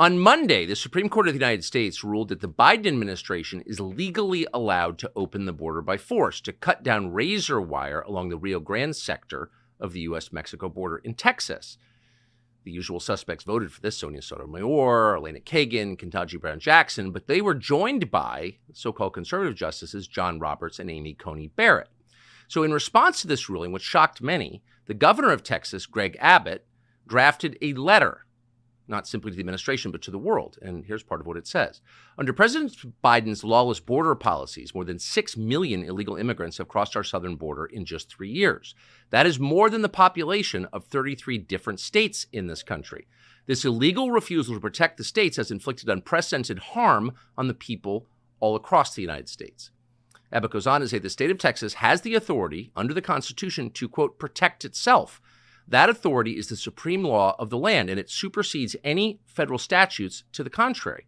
On Monday, the Supreme Court of the United States ruled that the Biden administration is legally allowed to open the border by force to cut down razor wire along the Rio Grande sector of the U.S.-Mexico border in Texas. The usual suspects voted for this: Sonia Sotomayor, Elena Kagan, Ketanji Brown Jackson, but they were joined by so-called conservative justices John Roberts and Amy Coney Barrett. So in response to this ruling, which shocked many, the governor of Texas, Greg Abbott, drafted a letter, not simply to the administration, but to the world. And here's part of what it says. Under President Biden's lawless border policies, more than 6 million illegal immigrants have crossed our southern border in just 3 years. That is more than the population of 33 different states in this country. This illegal refusal to protect the states has inflicted unprecedented harm on the people all across the United States. Abbott goes on to say the state of Texas has the authority under the Constitution to, quote, protect itself. That authority is the supreme law of the land, and it supersedes any federal statutes to the contrary.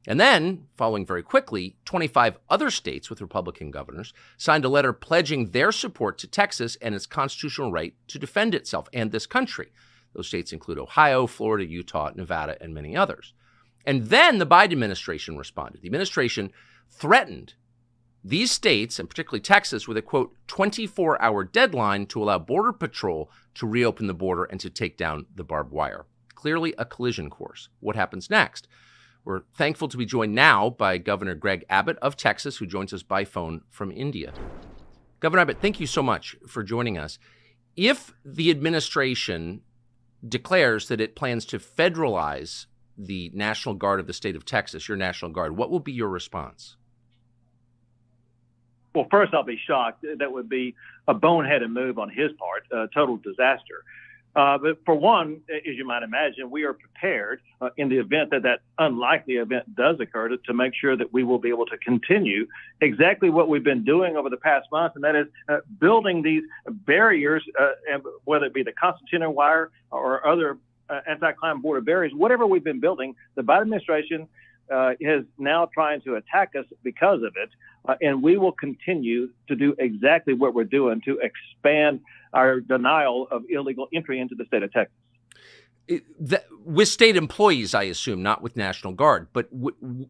And then, following very quickly, 25 other states with Republican governors signed a letter pledging their support to Texas and its constitutional right to defend itself and this country. Those states include Ohio, Florida, Utah, Nevada, and many others. And then the Biden administration responded. The administration threatened these states, and particularly Texas, with a, quote, 24-hour deadline to allow Border Patrol to reopen the border and to take down the barbed wire. Clearly a collision course. What happens next? We're thankful to be joined now by Governor Greg Abbott of Texas, who joins us by phone from India. Governor Abbott, thank you so much for joining us. If the administration declares that it plans to federalize the National Guard of the state of Texas, your National Guard, what will be your response? Well, first, I'll be shocked. That would be a boneheaded move on his part, a total disaster. But for one, as you might imagine, we are prepared in the event that that unlikely event does occur to make sure that we will be able to continue exactly what we've been doing over the past month, and that is building these barriers, whether it be the concertina wire or other anti-crime border barriers, whatever we've been building. The Biden administration is now trying to attack us because of it, and we will continue to do exactly what we're doing to expand our denial of illegal entry into the state of Texas. With state employees, I assume, not with National Guard, but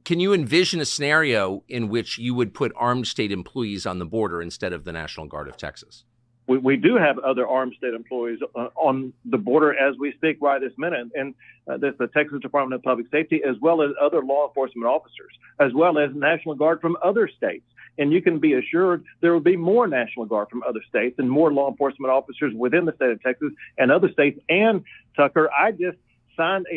can you envision a scenario in which you would put armed state employees on the border instead of the National Guard of Texas? We do have other armed state employees on the border as we speak right this minute, and that's the Texas Department of Public Safety, as well as other law enforcement officers, as well as National Guard from other states. And you can be assured there will be more National Guard from other states and more law enforcement officers within the state of Texas and other states. And, Tucker, I just signed a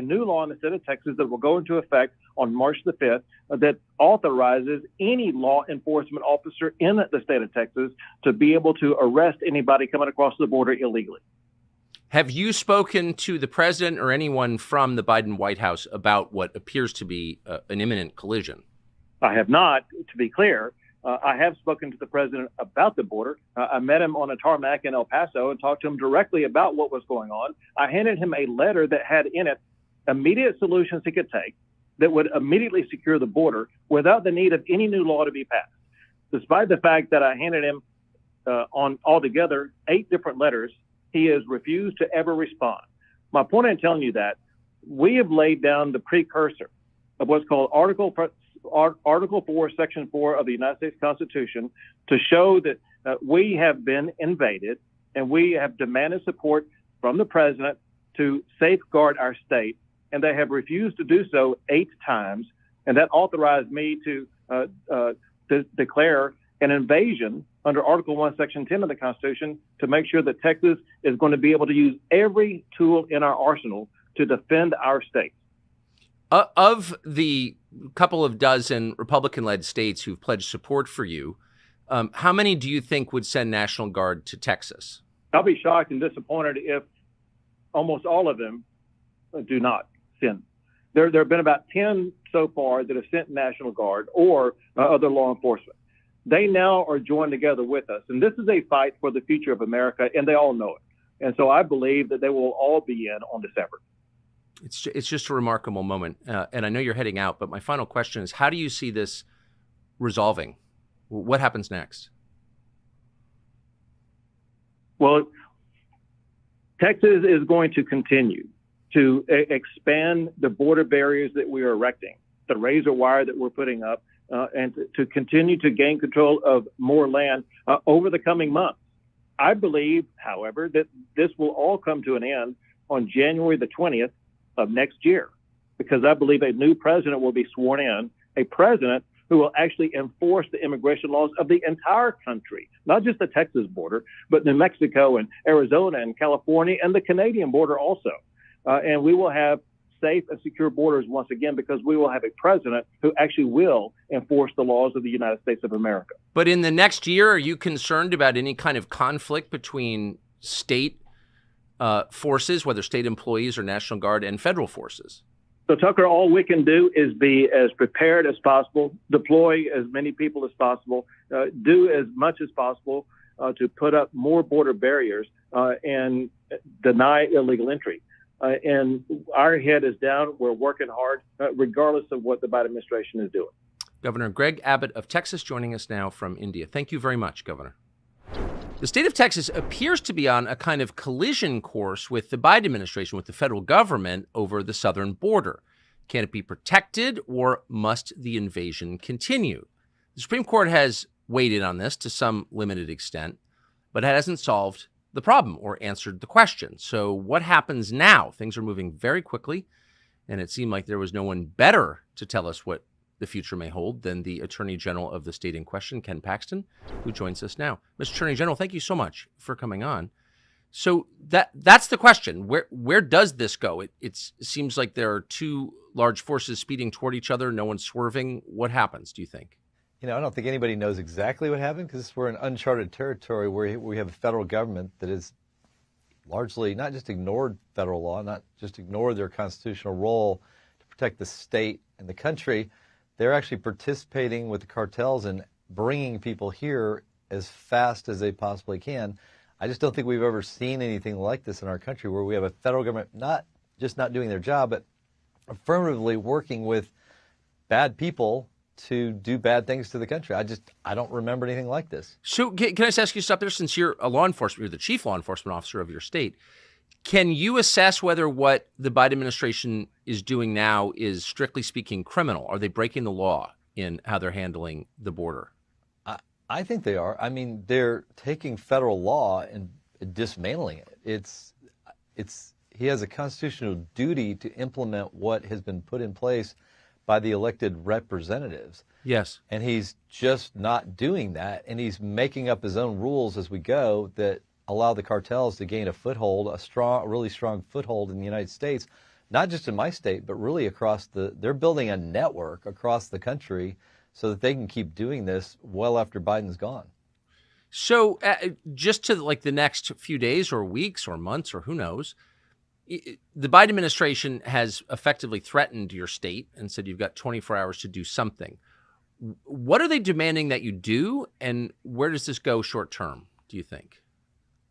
new law in the state of Texas that will go into effect on March the 5th that authorizes any law enforcement officer in the state of Texas to be able to arrest anybody coming across the border illegally. Have you spoken to the president or anyone from the Biden White House about what appears to be an imminent collision? I have not, to be clear. I have spoken to the president about the border. I met him on a tarmac in El Paso and talked to him directly about what was going on. I handed him a letter that had in it immediate solutions he could take that would immediately secure the border without the need of any new law to be passed. Despite the fact that I handed him on altogether 8 different letters, he has refused to ever respond. My point in telling you that, we have laid down the precursor of what's called Article 4, Section 4 of the United States Constitution to show that we have been invaded and we have demanded support from the president to safeguard our state. And they have refused to do so 8 times. And that authorized me to declare an invasion under Article 1, Section 10 of the Constitution to make sure that Texas is going to be able to use every tool in our arsenal to defend our state. Of the couple of dozen Republican-led states who've pledged support for you, how many do you think would send National Guard to Texas? I'll be shocked and disappointed if almost all of them do not send. There have been about 10 so far that have sent National Guard or other law enforcement. They now are joined together with us. And this is a fight for the future of America, and they all know it. And so I believe that they will all be in on this effort. It's just a remarkable moment. And I know you're heading out, but my final question is, how do you see this resolving? What happens next? Well, Texas is going to continue to expand the border barriers that we are erecting, the razor wire that we're putting up, and to continue to gain control of more land over the coming months. I believe, however, that this will all come to an end on January the 20th of next year, because I believe a new president will be sworn in, a president who will actually enforce the immigration laws of the entire country, not just the Texas border, but New Mexico and Arizona and California and the Canadian border also. And we will have safe and secure borders once again, because we will have a president who actually will enforce the laws of the United States of America. But in the next year, are you concerned about any kind of conflict between state forces, whether state employees or National Guard, and federal forces? So, Tucker, all we can do is be as prepared as possible, deploy as many people as possible, do as much as possible to put up more border barriers and deny illegal entry. And our head is down. We're working hard, regardless of what the Biden administration is doing. Governor Greg Abbott of Texas joining us now from India. Thank you very much, Governor. The state of Texas appears to be on a kind of collision course with the Biden administration, with the federal government over the southern border. Can it be protected, or must the invasion continue? The Supreme Court has weighed in on this to some limited extent, but it hasn't solved the problem or answered the question. So what happens now? Things are moving very quickly, and it seemed like there was no one better to tell us what the future may hold than the Attorney General of the state in question, Ken Paxton, who joins us now. Mr. Attorney General, thank you so much for coming on. So that's the question. Where does this go? It seems like there are two large forces speeding toward each other, no one's swerving. What happens, do you think? I don't think anybody knows exactly what happened, because we're in uncharted territory where we have a federal government that has largely not just ignored federal law, not just ignored their constitutional role to protect the state and the country. They're actually participating with the cartels and bringing people here as fast as they possibly can. I just don't think we've ever seen anything like this in our country, where we have a federal government not just not doing their job, but affirmatively working with bad people to do bad things to the country. I don't remember anything like this. So can I just ask you something? Since you're a law enforcement, you're the chief law enforcement officer of your state, can you assess whether what the Biden administration is doing now is, strictly speaking, criminal? Are they breaking the law in how they're handling the border? I think they are. I mean, they're taking federal law and dismantling it. He has a constitutional duty to implement what has been put in place by the elected representatives. Yes. And he's just not doing that. And he's making up his own rules as we go that allow the cartels to gain a foothold, a really strong foothold in the United States, not just in my state, but really across they're building a network across the country so that they can keep doing this well after Biden's gone. So just to like the next few days or weeks or months or who knows, the Biden administration has effectively threatened your state and said you've got 24 hours to do something. What are they demanding that you do, and where does this go short term, do you think?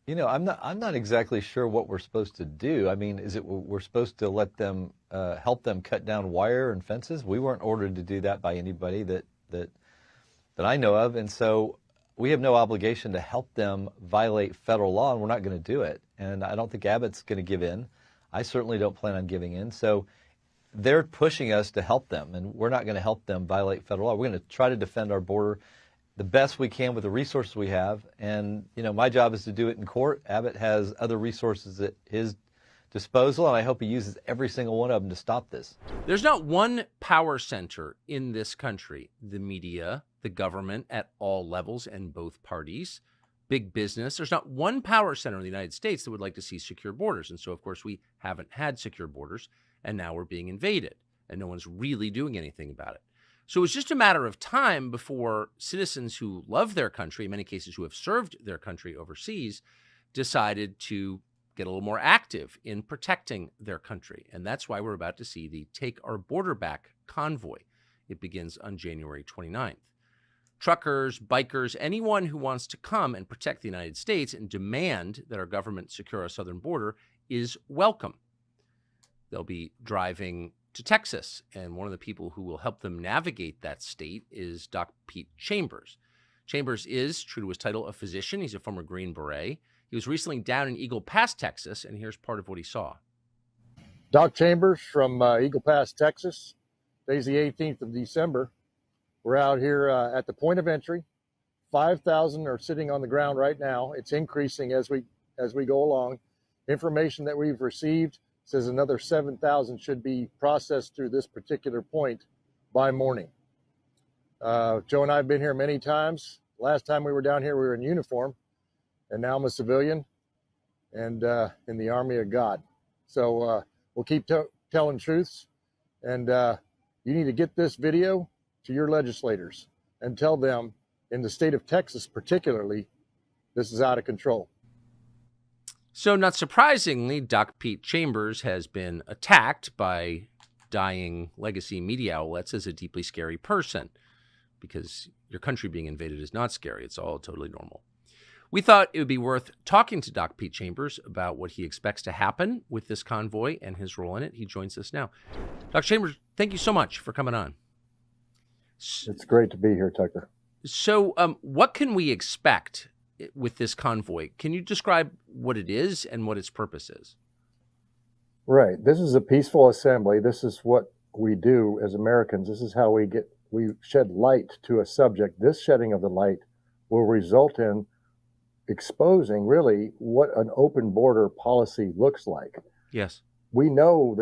I'm not exactly sure what we're supposed to do. I mean, is it we're supposed to let them help them cut down wire and fences? We weren't ordered to do that by anybody that I know of, and so we have no obligation to help them violate federal law, and we're not going to do it. And I don't think Abbott's going to give in. I certainly don't plan on giving in. So they're pushing us to help them, and we're not going to help them violate federal law. We're going to try to defend our border the best we can with the resources we have. And, my job is to do it in court. Abbott has other resources at his disposal, and I hope he uses every single one of them to stop this. There's not one power center in this country, the media, the government at all levels and both parties, big business. There's not one power center in the United States that would like to see secure borders. And so, of course, we haven't had secure borders, and now we're being invaded, and no one's really doing anything about it. So it's just a matter of time before citizens who love their country, in many cases who have served their country overseas, decided to get a little more active in protecting their country. And that's why we're about to see the Take Our Border Back convoy. It begins on January 29th. Truckers, bikers, anyone who wants to come and protect the United States and demand that our government secure our southern border is welcome. They'll be driving to Texas, and one of the people who will help them navigate that state is Doc Pete Chambers. Chambers is, true to his title, a physician. He's a former Green Beret. He was recently down in Eagle Pass, Texas, and here's part of what he saw. Doc Chambers from Eagle Pass, Texas. Today's the 18th of December. We're out here at the point of entry. 5,000 are sitting on the ground right now. It's increasing as we go along. Information that we've received says another 7,000 should be processed through this particular point by morning. Joe and I have been here many times. Last time we were down here, we were in uniform, and now I'm a civilian and in the Army of God. So we'll keep telling truths, and you need to get this video to your legislators and tell them, in the state of Texas particularly, this is out of control. So not surprisingly, Doc Pete Chambers has been attacked by dying legacy media outlets as a deeply scary person, because your country being invaded is not scary. It's all totally normal. We thought it would be worth talking to Doc Pete Chambers about what he expects to happen with this convoy and his role in it. He joins us now. Dr. Chambers, thank you so much for coming on. It's great to be here, Tucker. So what can we expect with this convoy? Can you describe what it is and what its purpose is? Right. This is a peaceful assembly. This is what we do as Americans. This is how we shed light to a subject. This shedding of the light will result in exposing really what an open border policy looks like. Yes. We know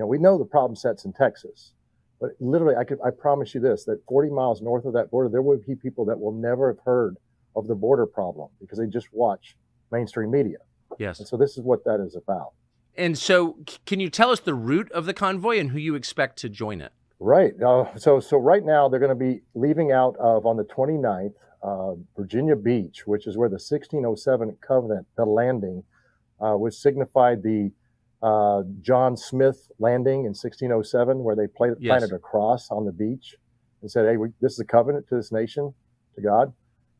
we know the problem sets in Texas, but literally I promise you this, that 40 miles north of that border, there will be people that will never have heard of the border problem because they just watch mainstream media. Yes. And so this is what that is about. And so can you tell us the route of the convoy and who you expect to join it? Right. So right now they're going to be leaving out of, on the 29th, Virginia Beach, which is where the 1607 Covenant, the landing, which signified the John Smith landing in 1607, where they planted a cross on the beach and said, hey, this is a covenant to this nation, to God.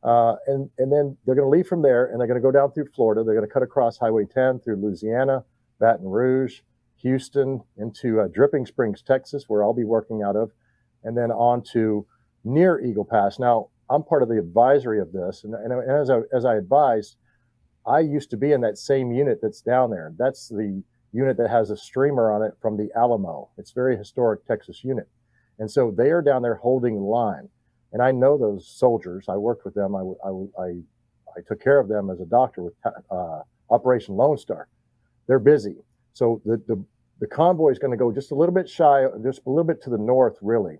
And then they're going to leave from there, and they're going to go down through Florida. They're going to cut across Highway 10 through Louisiana, Baton Rouge, Houston, into Dripping Springs, Texas, where I'll be working out of, and then on to near Eagle Pass. Now, I'm part of the advisory of this, and as I advised, I used to be in that same unit that's down there. That's the unit that has a streamer on it from the Alamo. It's a very historic Texas unit. And so they are down there holding the line. And I know those soldiers. I worked with them. I took care of them as a doctor with Operation Lone Star. They're busy. So the convoy is going to go just a little bit just a little bit to the north, really,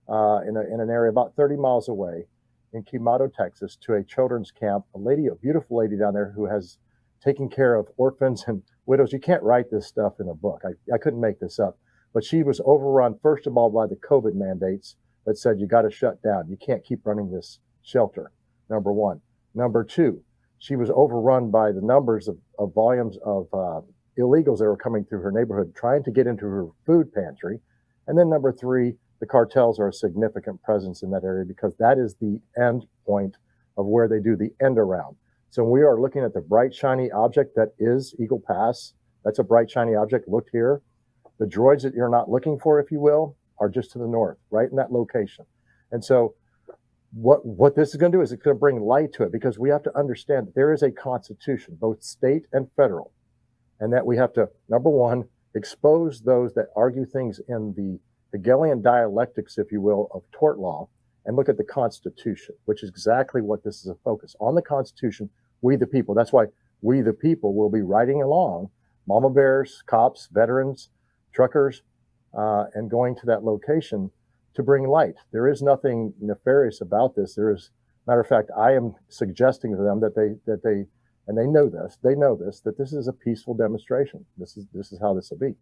in an area about 30 miles away in Quemado, Texas, to a children's camp. A beautiful lady down there who has taken care of orphans and widows. You can't write this stuff in a book. I couldn't make this up. But she was overrun, first of all, by the COVID mandates that said you got to shut down. You can't keep running this shelter, number one. Number two, she was overrun by the numbers of volumes of illegals that were coming through her neighborhood, trying to get into her food pantry. And then number three, the cartels are a significant presence in that area because that is the end point of where they do the end around. So we are looking at the bright, shiny object that is Eagle Pass. That's a bright, shiny object. Look here. The droids that you're not looking for, if you will, are just to the north, right in that location. And so what this is going to do is it's going to bring light to it, because we have to understand that there is a constitution, both state and federal, and that we have to, number one, expose those that argue things in the Hegelian dialectics, if you will, of tort law, and look at the Constitution, which is exactly what this is a focus on. The Constitution, we the people. That's why we the people will be riding along, mama bears, cops, veterans, truckers, and going to that location to bring light. There is nothing nefarious about this. Matter of fact, I am suggesting to them that they know this, that this is a peaceful demonstration. This is how this will be.